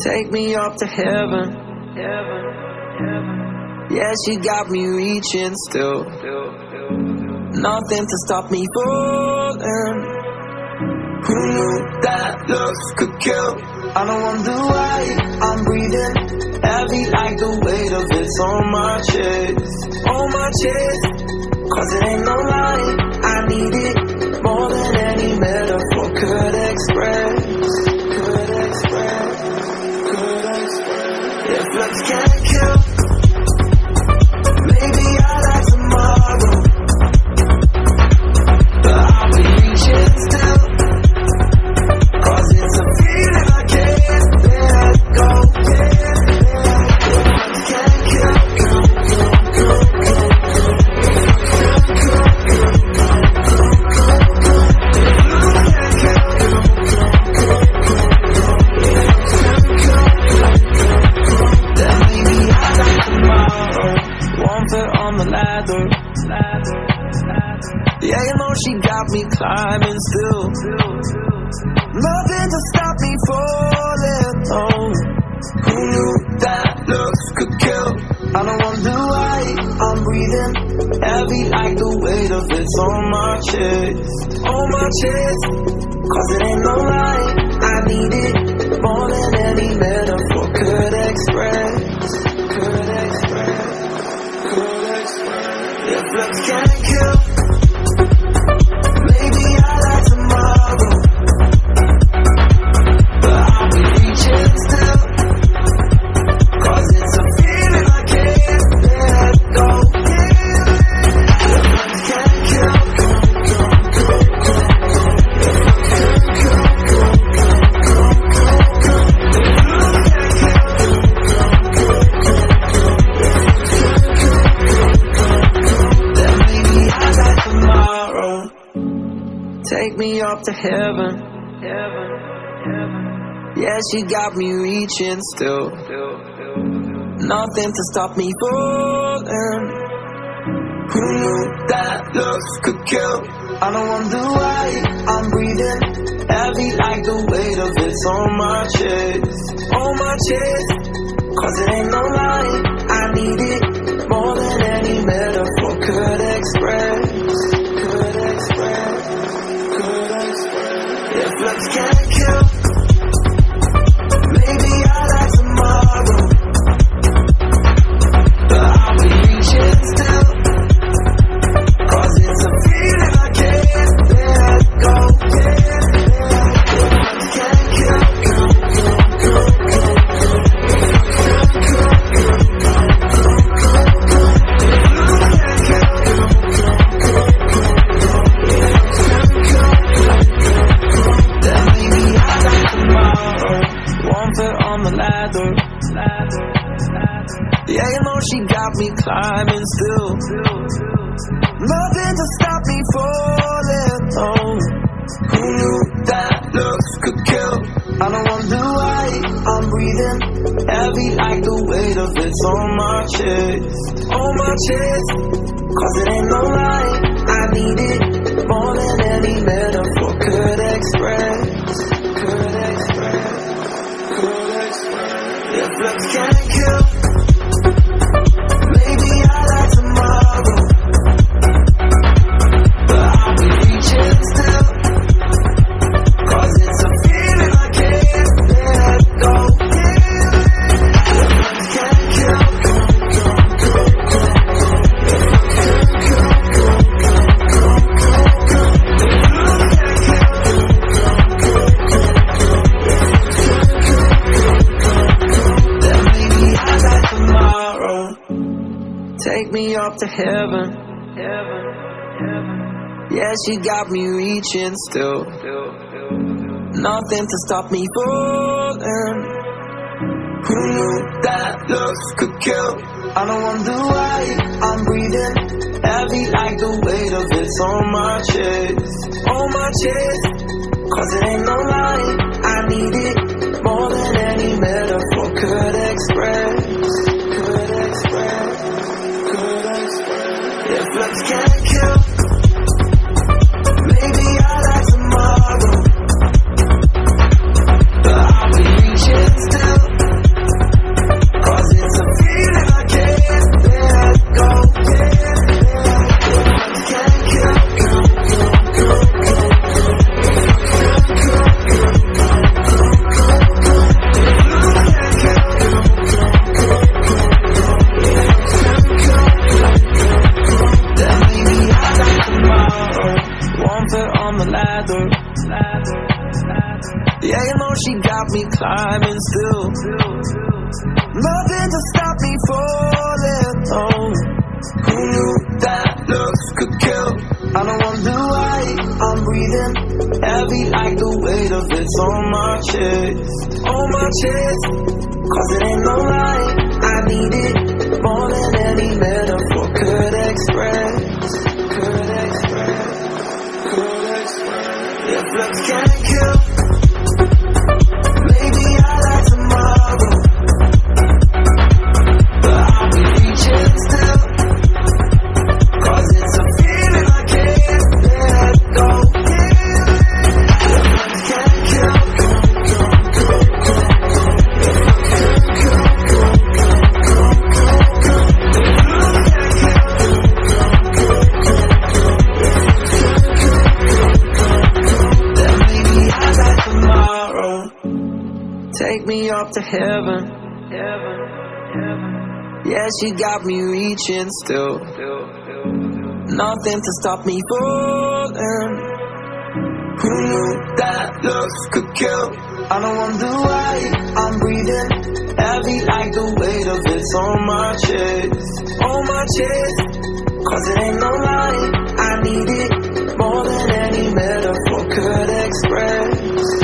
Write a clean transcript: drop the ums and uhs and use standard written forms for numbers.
Take me up to heaven. Yeah, she got me reaching still. Nothing to stop me falling. Who knew that looks could kill? I don't wonder why I'm breathing heavy like the weight of it's on my chest. On my chest. Cause it ain't no lie, I need it more than any metaphor could express. Could express. Could express. If looks can't kill, maybe I'll die tomorrow. But I'll be reaching still. Cause it's a feeling I can't let go. If looks can't kill, on the ladder. Yeah, you know she got me climbing still. Nothing to stop me falling. Oh, who knew that looks could kill? I don't wonder why I'm breathing heavy like the weight of it's on my chest. On my chest. Cause it ain't no lie, I need it more than any metaphor could express. Could express. If looks can't kill, maybe I'll die tomorrow. But I'll be reaching still. Cause it's a feeling I can't let go. If looks can't kill, take me up to heaven. Yeah, she got me reaching still. Nothing to stop me falling. Who knew that looks could kill? I don't wonder why I'm breathing heavy like the weight of it's on my chest. On my chest. Cause it ain't no lie, I need it more than any metaphor could express. Could express. If looks can't kill, maybe I'll die tomorrow. But I'll be reaching still. Cause it's a feeling I can't let go. If looks can't kill, on the ladder. Yeah, you know she got me climbing still. Nothing to stop me falling. Oh, who knew that looks could kill? I don't wonder why I'm breathing heavy like the weight of it's on my chest. On my chest. Cause it ain't no lie, I need it more than any metaphor could express. Could express. If looks can't kill, maybe I'll die tomorrow. But I'll be reaching still. Cause it's a feeling I can't let go. If looks can't kill, take me up to heaven. Yeah, she got me reaching still. Nothing to stop me falling. Who knew that looks could kill? I don't wonder why I'm breathing heavy like the weight of it's on my chest. On my chest. Cause it ain't no lie, I need it more than any metaphor could express. Could express. If looks can't kill, maybe I'll die tomorrow. But I'll be reaching still. got me climbing still. Nothing to stop me falling. Oh, who knew that looks could kill? I don't wonder why I'm breathing heavy like the weight of it's on my chest. On my chest, cause it ain't no lie. I need it more than any metaphor could express. Could express, could express. If looks can't kill, maybe I like tomorrow, but I'll be reaching still, cause it's a feeling I can't let go. If looks can't kill, then maybe I like tomorrow. Take me up to heaven, heaven, heaven. Yeah, she got me reaching still. Nothing to stop me falling. Who knew that looks could kill? I don't wonder why I'm breathing heavy like the weight of it's on my chest. On my chest, cause it ain't no lie. I need it more than any metaphor could express.